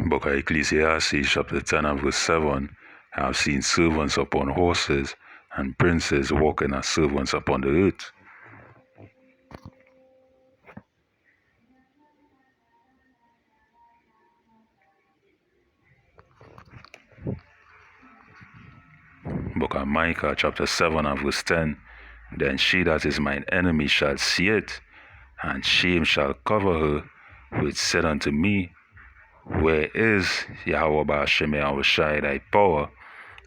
Book of Ecclesiastes, chapter 10 and verse 7, I have seen servants upon horses and princes walking as servants upon the earth. Book of Micah, chapter 7 and verse 10, then she that is mine enemy shall see it, and shame shall cover her, which said unto me, where is Yahweh Ba'ashem Yahushai thy power?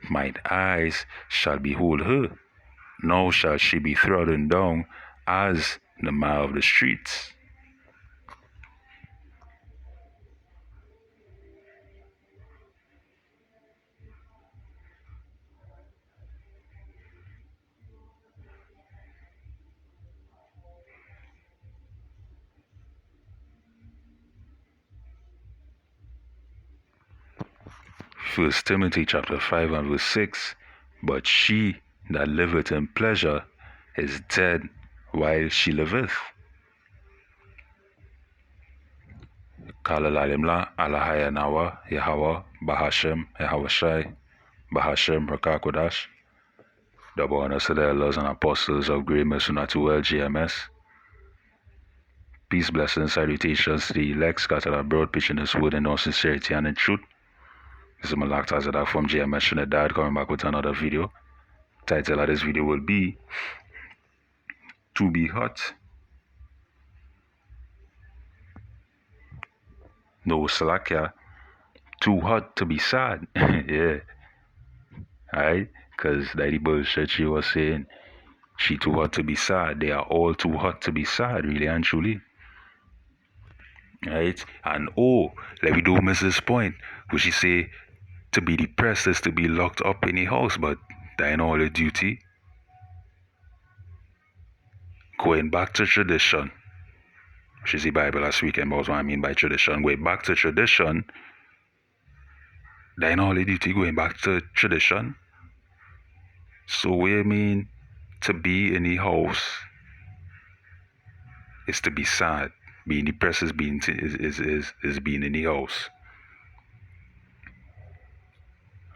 Mine eyes shall behold her. Now shall she be trodden down as the mire of the streets. First Timothy chapter 5 and verse 6, but she that liveth in pleasure is dead while she liveth. Kalalalimla Alahaya Nawa Yahweh Bahashem Yahushai Bahashem Rakakodash. Double honors to the elders and apostles of Great Mission Natural GMS. Peace, blessings, salutations to the elect scattered abroad, preaching this word in all sincerity and in truth. This is Malak Tazadak from GMS Trinidad, coming back with another video. Title of this video will be To Be Hot. No Salakia. Too hot to be sad. Yeah. Alright? Because that bullshit she was saying. She too hot to be sad. They are all too hot to be sad, really and truly. Right? And let me don't miss this point. Where she say to be depressed is to be locked up in a house, but that ain't all the duty. Going back to tradition. She's the Bible last weekend about what I mean by tradition. Going back to tradition. That ain't all the duty going back to tradition. So what you mean to be in the house is to be sad. Being depressed is being being in the house.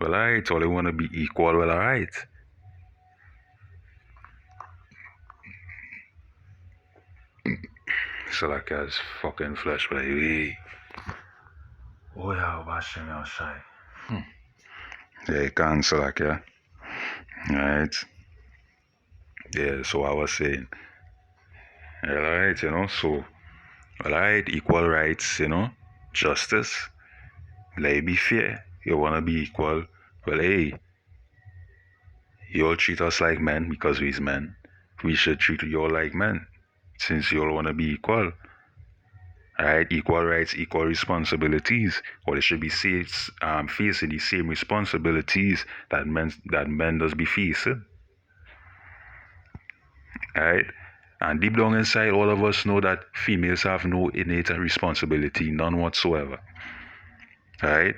Well, alright, all they want to be equal. Well, alright. So like as fucking flesh, but hey. Oh yeah, Bashem outside. Yeah, you can so like yeah. Right. Yeah, so I was saying. Yeah, alright, so alright, equal rights, justice. Like be fair. You wanna be equal. Well hey. You all treat us like men because we's men. We should treat you all like men. Since you all wanna be equal. Alright, equal rights, equal responsibilities. Or they should be facing the same responsibilities that men does be facing. Alright? And deep down inside, all of us know that females have no innate responsibility, none whatsoever. Alright?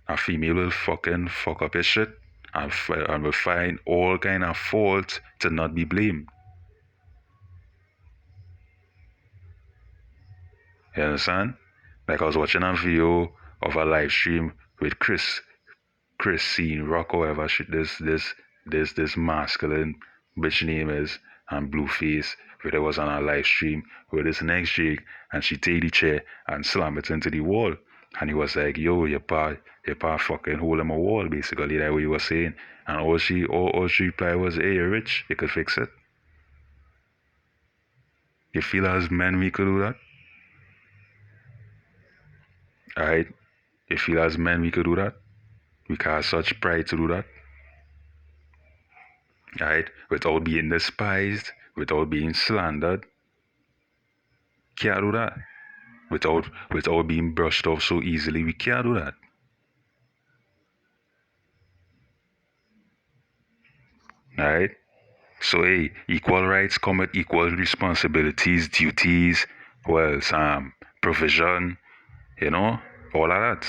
A female will fucking fuck up his shit and will find all kind of fault to not be blamed. You understand? Like I was watching a video of a live stream with Chris seen rock or whatever shit this masculine bitch name is and Blueface where there was on a live stream with this next chick and she take the chair and slam it into the wall. And he was like, yo, your pa fucking hold him a wall, basically, that what he was saying. And all she replied was, hey, you're rich, you could fix it. You feel as men we could do that? Alright? You feel as men we could do that? We can have such pride to do that? Alright? Without being despised, without being slandered. Can't do that. Without being brushed off so easily, we can't do that. Alright? So hey, equal rights come with equal responsibilities, duties, well, some provision, all of that.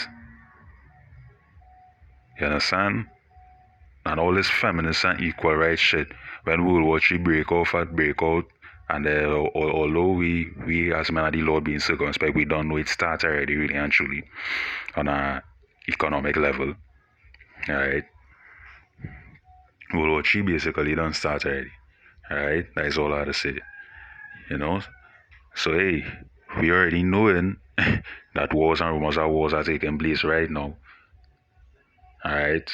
You understand? And all this feminist and equal rights shit. When World War III break out, and although we as men of the Lord being circumspect, we don't know it starts already really and truly on a economic level. Alright? World War III basically don't start already. Alright? That is all I have to say. So hey, we already knowing that wars and rumors of wars are taking place right now. Alright?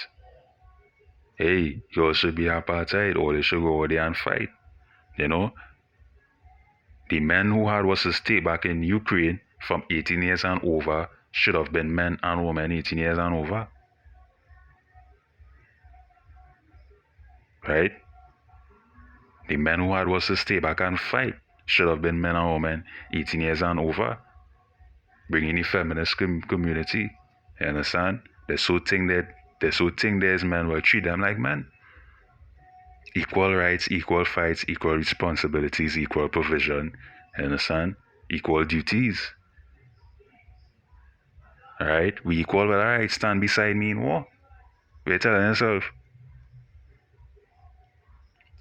Hey, you should be apartheid or they should go over there and fight. The men who had was to stay back in Ukraine from 18 years and over should have been men and women 18 years and over. Right? The men who had was to stay back and fight should have been men and women 18 years and over. Bringing the feminist community. You understand? They so think there's men will treat them like men. Equal rights, equal fights, equal responsibilities, equal provision. You understand? Equal duties. Alright? We equal, but alright, stand beside me in war. We're telling yourself.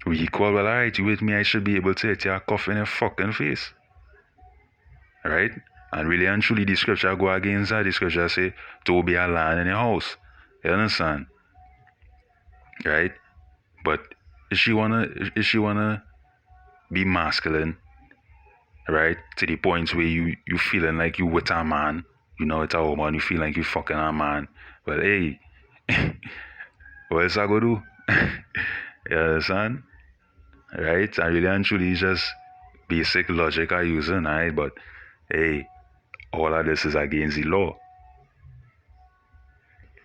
We equal, well, alright, you with me, I should be able to hit your cough in your fucking face. Right? And really and truly, the scripture go against that. The scripture say, to be a lion in your house. You understand? Right? But if she wanna be masculine, right? To the point where you feeling like you with a man, it's a woman, you feel like you fucking a man. But hey, what else I go do? You understand? Right? And really and truly, just basic logic I using, right? But hey, all of this is against the law.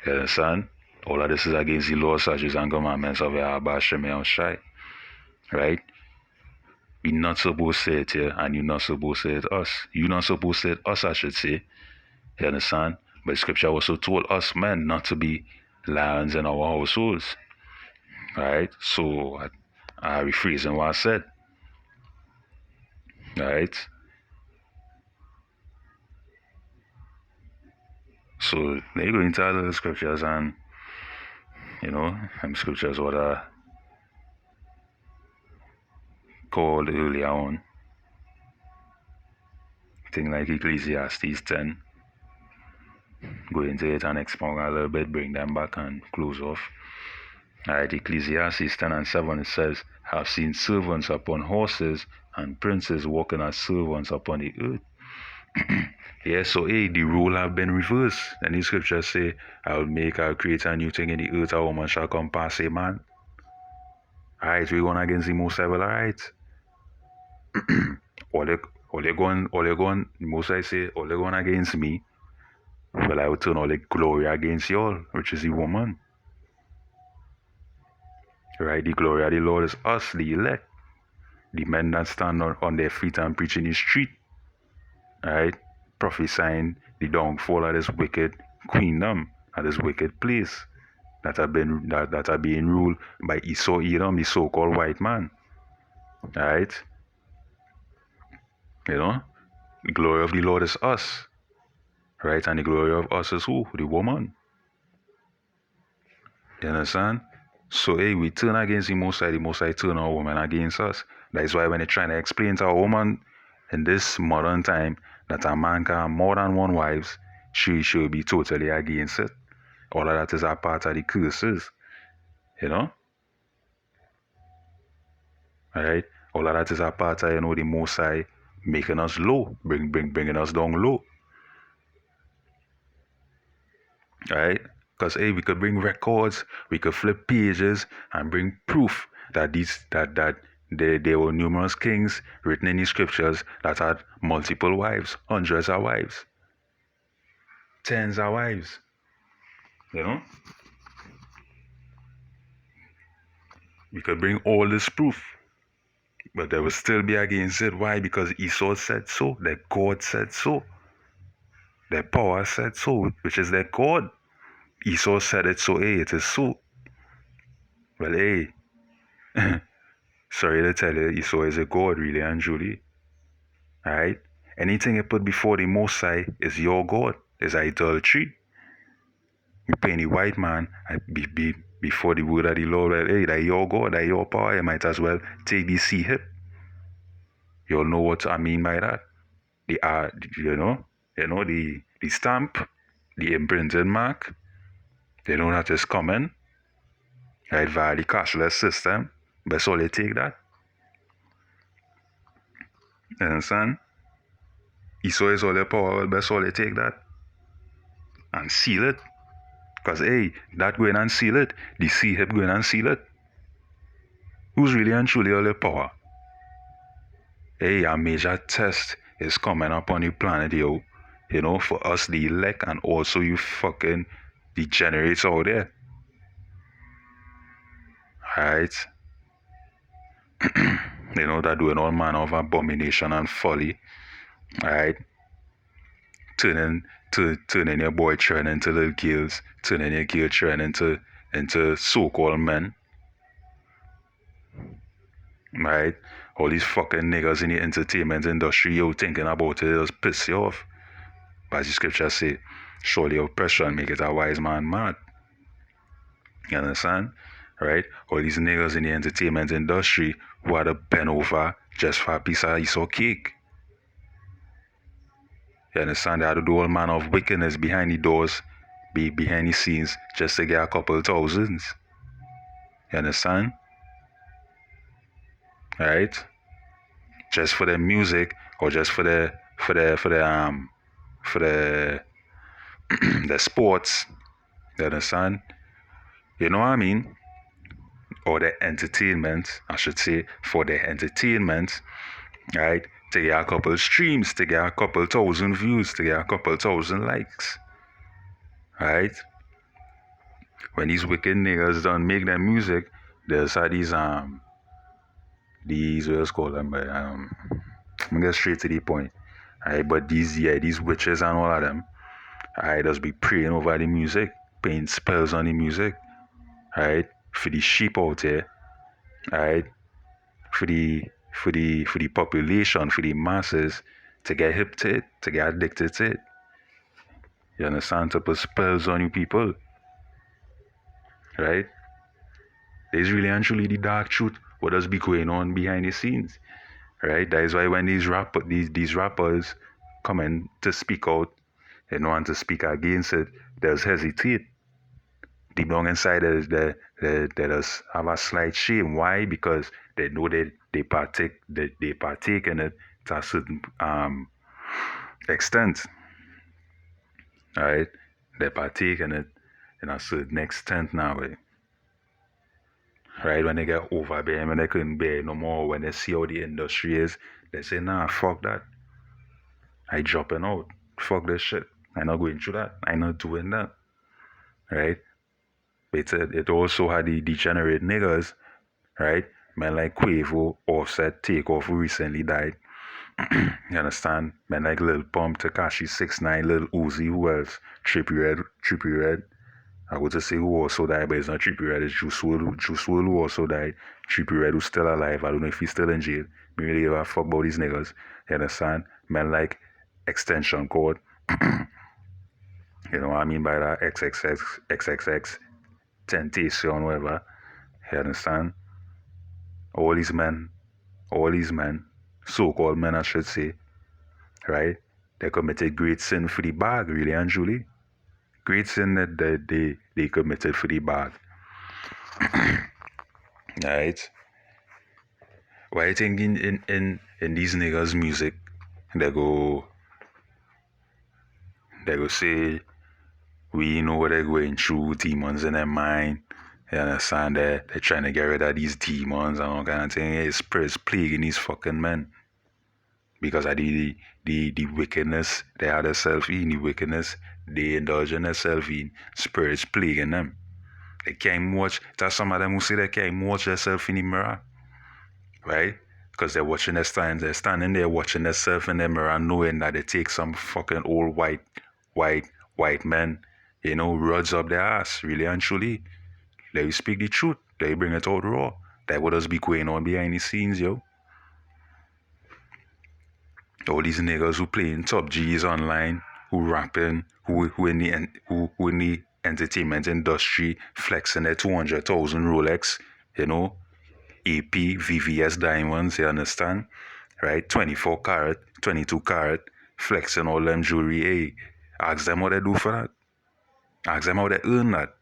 You understand? All of this is against the law, statutes, and commandments of Yahweh Hashem Shai. Right? We're not supposed to say it here, and you're not supposed to say it us. You're not supposed to say it us, I should say. You understand? But scripture also told us men not to be lions in our households. Right? So I rephrasing what I said. Right? So they go into other scriptures and scriptures what I called earlier on. Thing like Ecclesiastes 10. Go into it and expound a little bit, bring them back and close off. Alright, Ecclesiastes 10 and 7 it says, have seen servants upon horses and princes walking as servants upon the earth. Yeah, so the rule have been reversed. And the scriptures say, I'll create a new thing in the earth, a woman shall come past a man. Alright, we're going against the Most High, well, alright. all they going, the Most High say, all they going against me, well, I will turn all the glory against y'all, which is the woman. Right? The glory of the Lord is us, the elect. The men that stand on their feet and preach in the street. Right? Prophesying the downfall of this wicked queendom, of this wicked place that are being ruled by Esau Edom, the so-called white man. Right? The glory of the Lord is us. Right? And the glory of us is who? The woman. You understand? So we turn against the Most High turn our woman against us. That is why when they're trying to explain to a woman in this modern time that a man can have more than one wives, she should be totally against it. All of that is a part of the curses. Alright? All of that is a part of, the Most High making us low, bringing us down low. Alright? Because we could bring records, we could flip pages and bring proof that There were numerous kings written in the scriptures that had multiple wives, hundreds of wives, tens of wives. You know? We could bring all this proof, but they will still be against it. Why? Because Esau said so, that God said so, their power said so, which is their God. Esau said it, so hey, it is so. Well, hey, sorry to tell you, Esau is a god, really and truly. Alright? Anything you put before the Most High is your God, is idolatry. You pay the white man before the word of the Lord, well, hey, that your God, that your power, you might as well take the sea hip. You'll know what I mean by that. The the stamp, the imprinted mark, they know that is coming, right, via the cashless system. Best all they take that. You understand? Esau is all their power, well, best all they take that and seal it. Because, hey, that going and seal it, the sea hip going and seal it. Who's really and truly all their power? Hey, a major test is coming up on the planet, yo. You know, for us, the elect, and also you fucking degenerates out there. Right? You know, that doing all manner of abomination and folly. Right? Turning your boy children into little girls, turning your girl children into so-called men. Right? All these fucking niggas in the entertainment industry, yo, thinking about it, just piss you off. As the scripture say, surely oppression make it a wise man mad. You understand? Right? All these niggas in the entertainment industry who had to bend over just for a piece of Esau cake. You understand? They had to do all manner of wickedness behind the doors, behind the scenes, just to get a couple thousands. You understand? Right? Just for the music, or just for the the sports. You understand? You know what I mean? Or the entertainment, I should say, for the entertainment, right? To get a couple streams, to get a couple thousand views, to get a couple thousand likes, right? When these wicked niggas don't make their music, there's these what's called them, but I'm gonna get straight to the point, right? But these witches and all of them, I just be praying over the music, playing spells on the music, right? For the sheep out there, right? For the population, for the masses to get hip to it, to get addicted to it. You understand? To put spells on you people. Right? There's really and truly the dark truth, what does be going on behind the scenes. Right? That is why when these rappers come in to speak out and want to speak against it, there's hesitate. Deep down inside they just have a slight shame. Why? Because they know that they partake in it to a certain extent. Right? They partake in it in a certain extent now. Right? When they get over there, when they couldn't bear no more, when they see how the industry is, they say, nah, fuck that. I dropping out. Fuck this shit. I'm not going through that. I'm not doing that. Right? It also had the degenerate niggas, right? Men like Quavo, Offset, Takeoff, who recently died. You understand? Men like Lil Pump, Tekashi 6ix9ine, Lil Uzi, who else? Trippie Redd. I would just say who also died, but it's not Trippie Redd, it's Juice WRLD who also died. Trippie Redd who's still alive. I don't know if he's still in jail. Me really give a fuck about these niggas. You understand? Men like Extension Cord. You know what I mean by that? XXX, Temptation, whatever. You understand? All these men, so-called men I should say, right? They committed great sin for the bag, really and truly. Great sin that they committed for the bag. Right? Why I think in these niggas' music, they go say we know what they're going through, demons in their mind, You understand? They're trying to get rid of these demons and all kind of thing. It's plaguing these fucking men. Because of the wickedness they had themselves in, the wickedness they indulge in themselves in, spirits plaguing them. They can't watch. There's some of them who say they can't watch themselves in the mirror, right? Because they're watching their stands, they're standing there watching themselves in the mirror, knowing that they take some fucking old white men, rods up their ass, really and truly. Let you speak the truth. Let you bring it out raw. That what does be going on behind the scenes, yo. All these niggas who playing top G's online, who rapping, who in the entertainment industry, flexing their 200,000 Rolex, AP, VVS diamonds, you understand? Right? 24 carat, 22 carat, flexing all them jewelry. Hey, ask them what they do for that. Ask them how they earn that.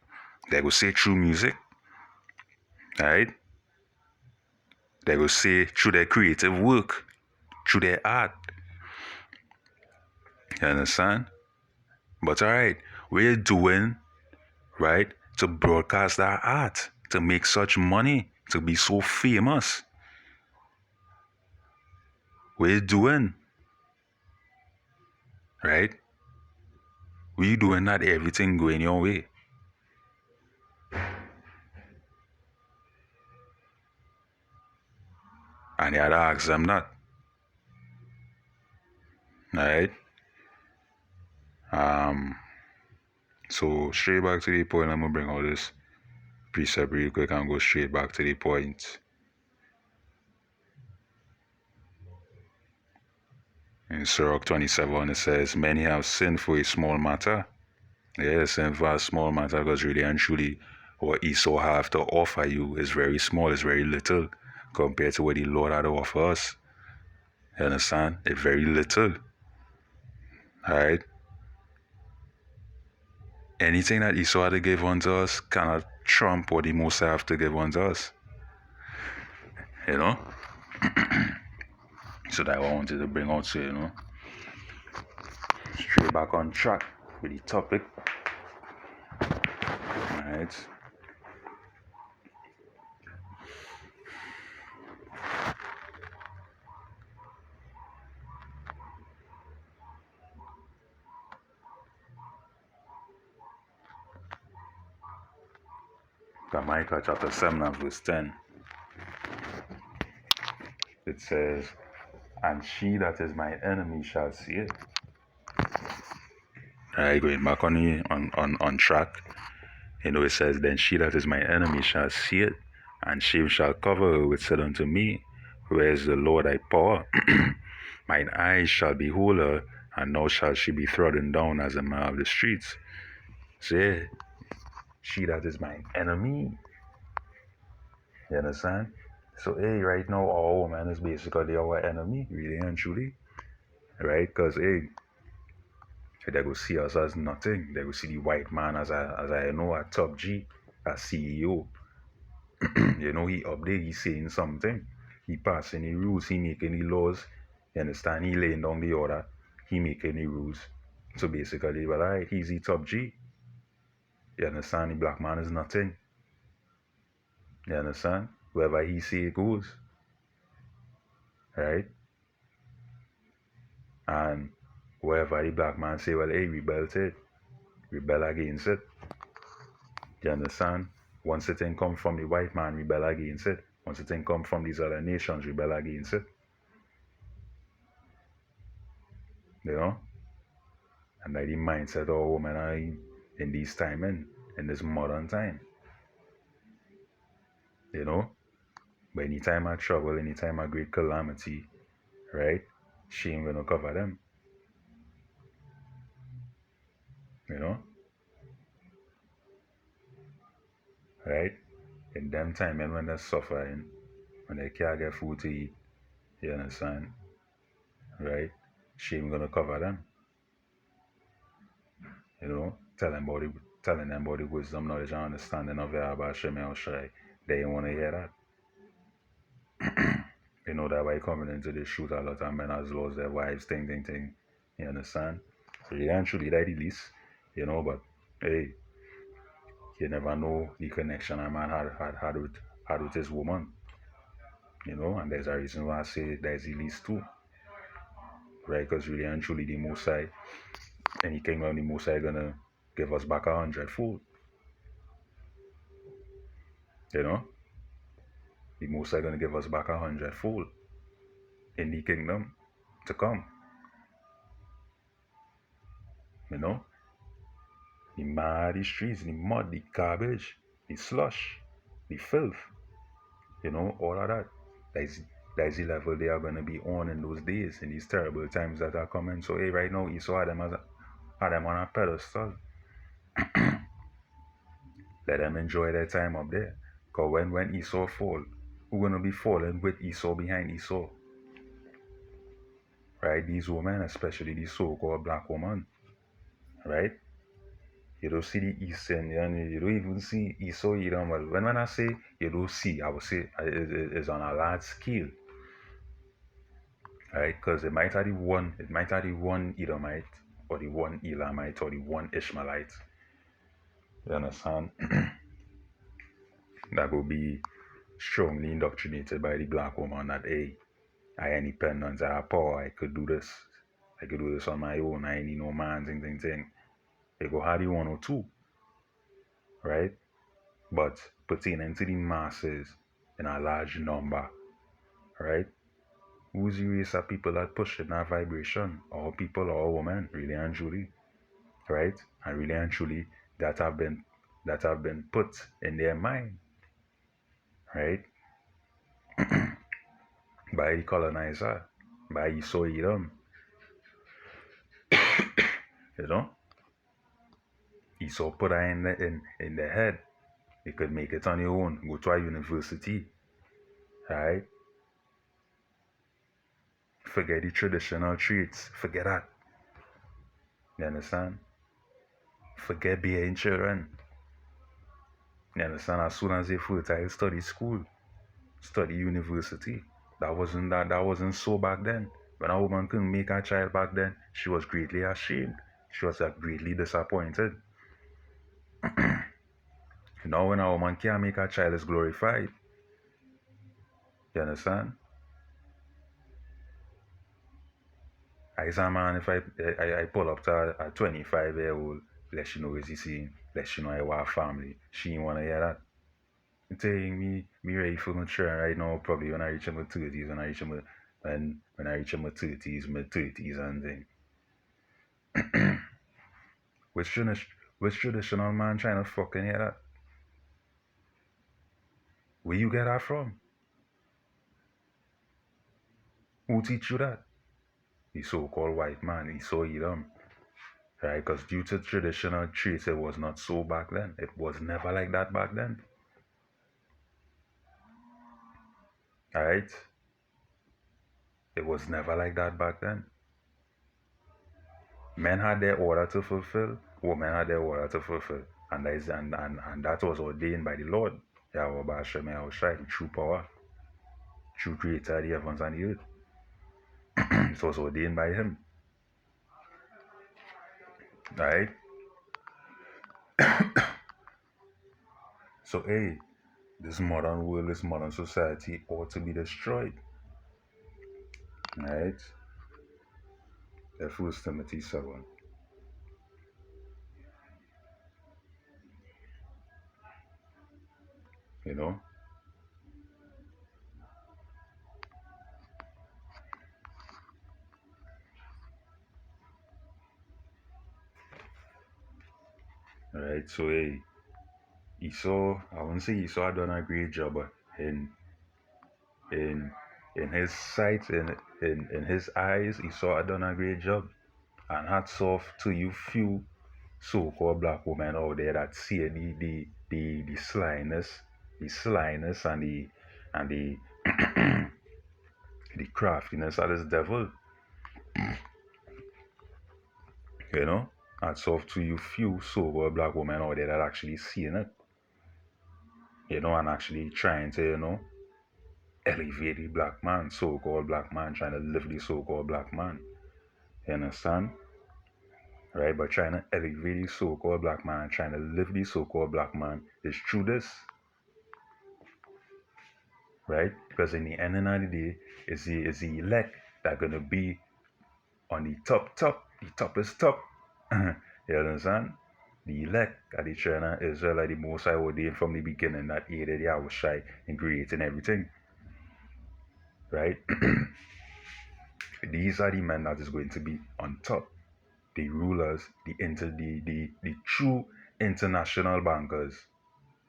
They go say through music, right? They go say through their creative work, through their art. You understand? But alright, we're doing, right, to broadcast our art, to make such money, to be so famous. We're doing, right? We're doing not everything going your way. And you had to ask them that. Alright? So straight back to the point, I'm gonna bring all this precept real quick and go straight back to the point. In Sirach 27, it says, many have sinned for a small matter. Yeah, sin for a small matter, because really and truly, what Esau have to offer you is very small, it's very little compared to what the Lord had to offer us. You understand? It's very little. Alright? Anything that Esau had to give unto us cannot trump what the Most High have to give unto us. You know? So that I wanted to bring out to straight back on track with the topic. Alright. Micah chapter 7 and verse 10. It says, and she that is my enemy shall see it. Alright, going back on track. It says, then she that is my enemy shall see it, and shame shall cover her, which said unto me, where is the Lord thy power? Mine eyes shall behold her, and now shall she be trodden down as a man of the streets. Say, she that is my enemy. You understand? So, hey, right now, our woman is basically our enemy, really and truly. Right? Because, hey, they go see us as nothing. They go see the white man as a top G, a CEO. He up there, he saying something. He passing the rules, he making the laws. You understand? He laying down the order, he making the rules. So basically, well, alright, he's the top G. You understand? The black man is nothing. You understand? Wherever he say it goes. Right? And wherever the black man say, well, hey, rebel to it. Rebel against it. You understand? Once the thing come from the white man, rebel against it. Once the thing come from these other nations, rebel against it. And like the mindset of women are in this time, in this modern time. But anytime of trouble, anytime of great calamity, right? Shame gonna cover them. Right? In them time when they're suffering, when they can't get food to eat, you understand? Right? Shame gonna cover them. Telling them about the wisdom, knowledge, and understanding of Yahweh SMH. They ain't wanna hear that. That by coming into the truth, a lot of men has lost their wives, thing. You understand? Really and truly, that the least. But hey, You never know the connection a man had with his woman. And there's a reason why I say there's at least two, right? Because really and truly, the Most High, and he came on the Most High gonna give us back 100-fold. You know, the Most High gonna give us back 100-fold in the kingdom to come. You know, the mud, the streets, the mud, the garbage, the slush, the filth. All of that. That's the level they are gonna be on in those days, in these terrible times that are coming. So hey, right now Esau had them on a pedestal. Let them enjoy their time up there. Cause when Esau fall, who gonna be falling with Esau behind Esau? Right? These women, especially these so-called black women, right? You don't see the Eastern, you don't even see Esau, well, when I say you don't see, I would say it's on a large scale. Right? Because it might have the one Edomite, or the one Elamite, or the one Ishmaelite. You understand? That will be strongly indoctrinated by the black woman that, hey, I have independence, I have power, I could do this. I could do this on my own, I ain't need no man, thing. They go have the one or two, right? But pertaining to the masses in a large number, right? Who's the race of people that push in that vibration? All people, all women, really and truly, right? And really and truly, that have been put in their mind, right? By the colonizer, by Esau Edom, you know. Esau put her in the head. You could make it on your own, go to a university, right? Forget the traditional traits, forget that. You understand? Forget being children. You understand? As soon as they fertile, study school, study university. That wasn't so back then. When a woman couldn't make a child back then, she was greatly ashamed. She was greatly disappointed. Now when a woman can't make a child, is glorified. You understand? As a man, if I pull up to a 25-year-old, let you know what he's seeing, let you know I want a family, she ain't want to hear that. I'm telling me ready for my children right now, probably when I reach my 30s, when I reach my 30s, mid-30s and thing. Which traditional man trying to fucking hear that? Where you get that from? Who teach you that? The so-called white man, he saw you dumb. Right? Because due to traditional traits, it was not so back then. It was never like that back then. Alright? It was never like that back then. Men had their order to fulfill, women had their order to fulfill. And that was ordained by the Lord. Yahweh Bashem Yahushai, true power, true creator of the heavens and the earth. It was ordained by him. Right? So hey, this modern world, this modern society ought to be destroyed. Right? That's 1 Timothy 7. You know? Right? So hey, I wouldn't say Esau had done a great job, but in his sight, in his eyes, Esau had done a great job. And hats off to you few so-called black women out there that see the slyness, and the the craftiness of this devil. You know? Hats off to you few so-called black women out there that actually seeing it. And actually trying to, elevate the black man, so-called black man, trying to lift the so-called black man. You understand? right? But trying to elevate the so-called black man and trying to lift the so-called black man is through this, right? Because in the end of the day, it's the elect that gonna be on the the toppest top. You understand? The elect at the children of Israel, like the Most High ordained from the beginning, that aided the Yahushai in creating everything, right? These are the men that is going to be on top, the rulers, the true international bankers.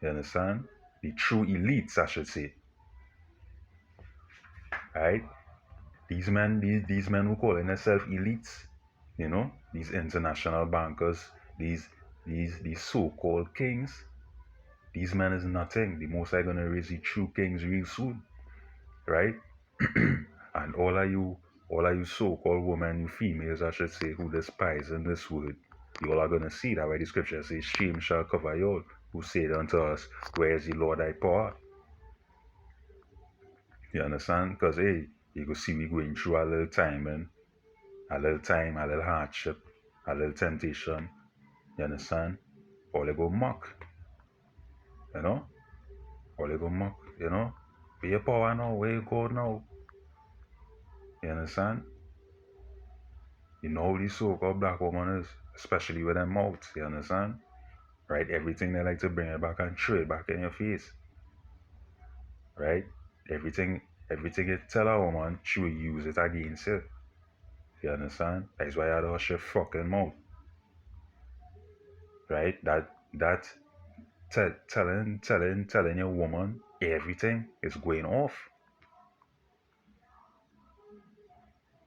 You understand? The true elites, I should say, right? These men who calling themselves elites, these international bankers, these so-called kings, these men is nothing. The most are gonna raise the true kings real soon, right? And all of you so-called women, you females, I should say, who despise in this word, you all are gonna see that where the scripture says, shame shall cover you all who said unto us, where is the Lord thy power? You understand? Because hey, you go see we going through a little time, man. A little time, a little hardship, a little temptation. You understand? All they go mock, you know? All they go mock, you know? Be your power now, where you go now? You understand? You know how these so-called black women is, especially with them mouths, you understand? Right? Everything they like to bring it back and throw it back in your face. Right? Everything you tell a woman, she will use it against you. You understand? That's why I don't shut fucking mouth. Right? That telling your woman everything is going off.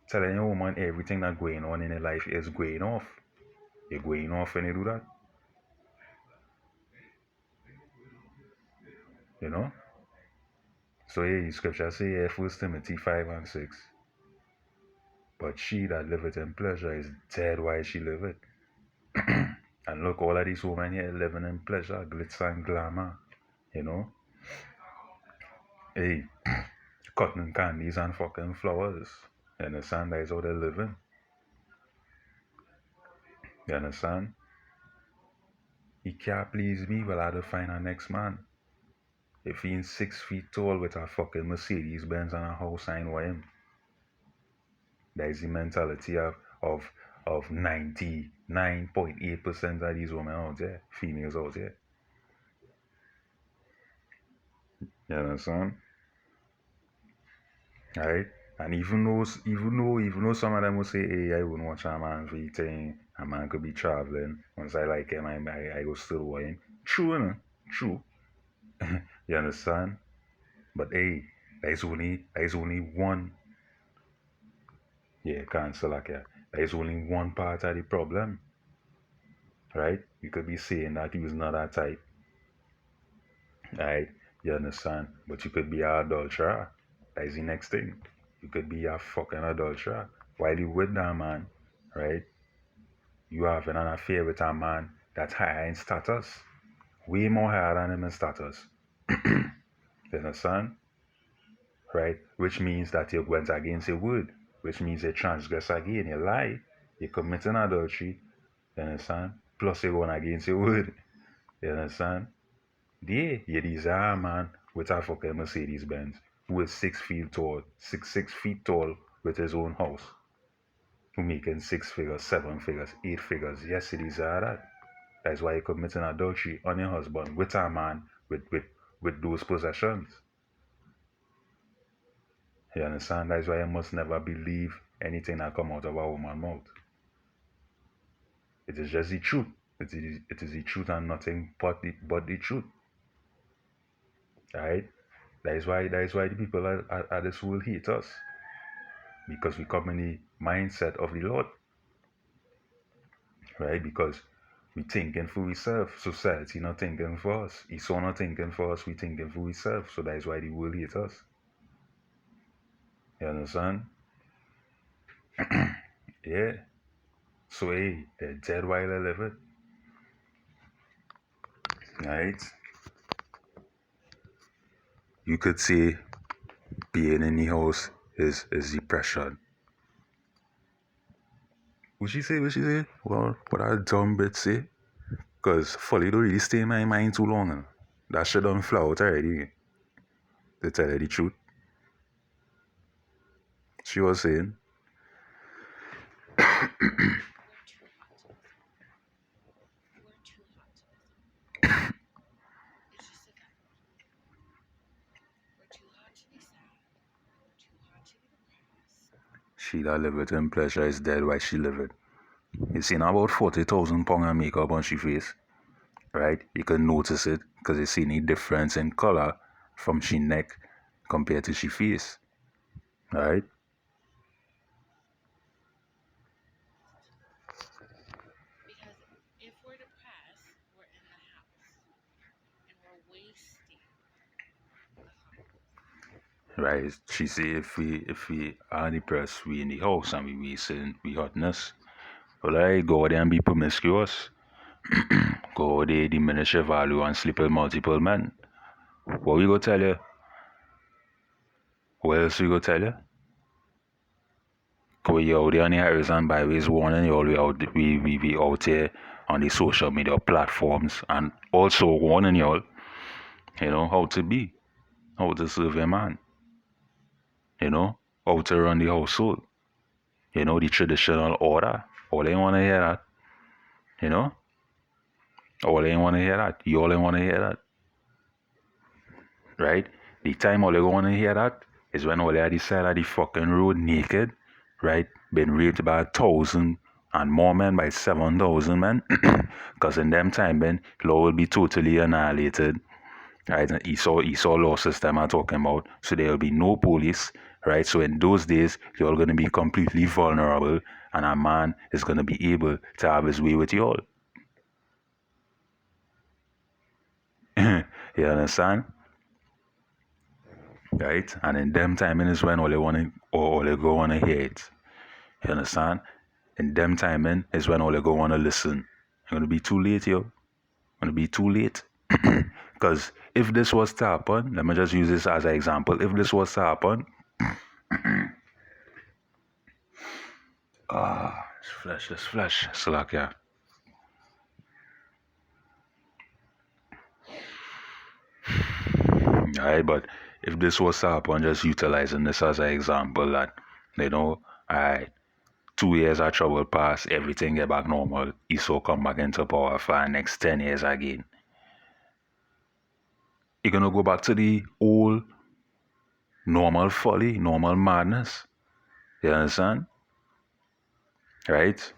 Telling your woman everything that's going on in your life is going off. You're going off when you do that. You know? So yeah, the scripture say, yeah, 1 Timothy 5 and 6. But she that liveth in pleasure is dead while she liveth. And look, all of these women here living in pleasure, glitz and glamour, you know? Hey, cotton candies and fucking flowers. You understand? That is how they're living. You understand? He can't please me, well, I have to find a next man. If he's 6 feet tall with a fucking Mercedes Benz and a house sign with him, that is the mentality of 99.8% of these women out there, females out there. You understand? Alright? And even though some of them will say, hey, I wouldn't watch a man for eating, a man could be traveling. Once I like him, I go still with him. True, you know? True. You understand? But hey, there's only one. Yeah, cancel like that. There's only one part of the problem, right? You could be saying that he was not that type, right? You understand? But you could be an adulterer. That's the next thing. You could be a fucking adulterer. While you with that man, right? You having an affair with a man that's higher in status, way more higher than him in status. You understand? Right? Which means that you went against your word, which means you transgress again, you lie, you committing adultery, you understand? Plus you going against your word, you understand? Yeah, you desire a man with a fucking Mercedes Benz who is 6 feet tall, 6 feet tall with his own house, who making 6 figures, 7 figures, 8 figures. Yes, you desire that. That's why you're committing adultery on your husband with a man with those possessions. You understand? That's why you must never believe anything that come out of a woman's mouth. It is just the truth. It is the truth and nothing but the truth. Alright? That is why the people at this world hate us. Because we come in the mindset of the Lord. Right? Because we thinking for ourselves. Society not thinking for us. Esau not thinking for us. We thinking for ourselves. So that is why the world hate us. You understand? Yeah. So hey, they're dead while they live it. Right? You could say being in the house is depression. What she say? What she say? Well, what that dumb bitch say? Cause Folly don't really stay in my mind too long. That shit done fly out already. To tell her the truth. She was saying, she that liveth in pleasure is dead while she liveth. You seen about 40,000 pounds of makeup on she face, right? You can notice it because you see any difference in color from she neck compared to she face, right? Right? She say if we are depressed, we in the house and we wasting we hotness. Well, I go there and be promiscuous. Go there, diminish your value and sleep with multiple men. What we go tell you? What else we go tell you? Cause we out there on the highways and byways warning you all we out here on the social media platforms and also warning you all, how to be, how to serve a man, how to run the household, the traditional order. All they wanna hear that, you know? All they wanna hear that. You all wanna hear that. Right? The time all they wanna hear that is when all they at the side of the fucking road naked, right? Been raped by 1,000 and more men by 7,000 men. Because in them time, then, law will be totally annihilated. Right? And Esau law system I'm talking about. So there will be no police, right? So in those days, you're going to be completely vulnerable, and a man is going to be able to have his way with you all. You understand? Right? And in them timing is when all they go wanna hear it. You understand? In them timing is when all they go wanna listen. It's gonna be too late, yo. Gonna be too late. Because if this was to happen, let me just use this as an example. If this was to happen, this flesh, slack, yeah. Alright, but if this was to happen, just utilizing this as an example that, alright, 2 years of trouble pass, everything get back normal. Esau come back into power for the next 10 years again. You're gonna go back to the old normal folly, normal madness. You understand? Right?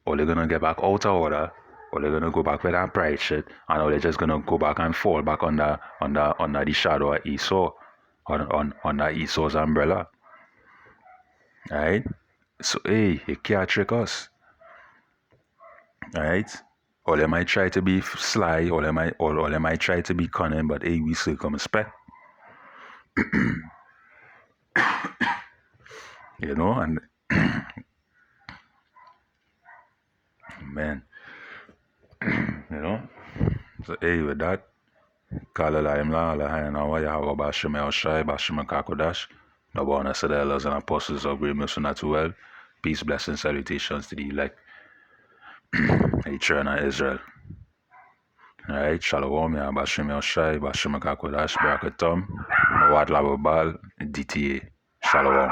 Or they're gonna get back out of order, or they're gonna go back with that pride shit, and or they're just gonna go back and fall back under the shadow of Esau, under Esau's umbrella. Right? So hey, you can't trick us. Right? Or they might try to be sly, or they might try to be cunning, but hey, we circumspect. And man, so hey, with that, Kala la imla la hayana wa Yahweh Bashim El Shai Bashim Kakodash, the bonus of the elders and apostles of great mercy not too well. Peace, blessings, salutations to the elect, Eternal Israel. Alright, Shalom, Ya Bashim El Shai Bashim Kakodash, Brakatom, Wat Lababal, DTA. Shalom.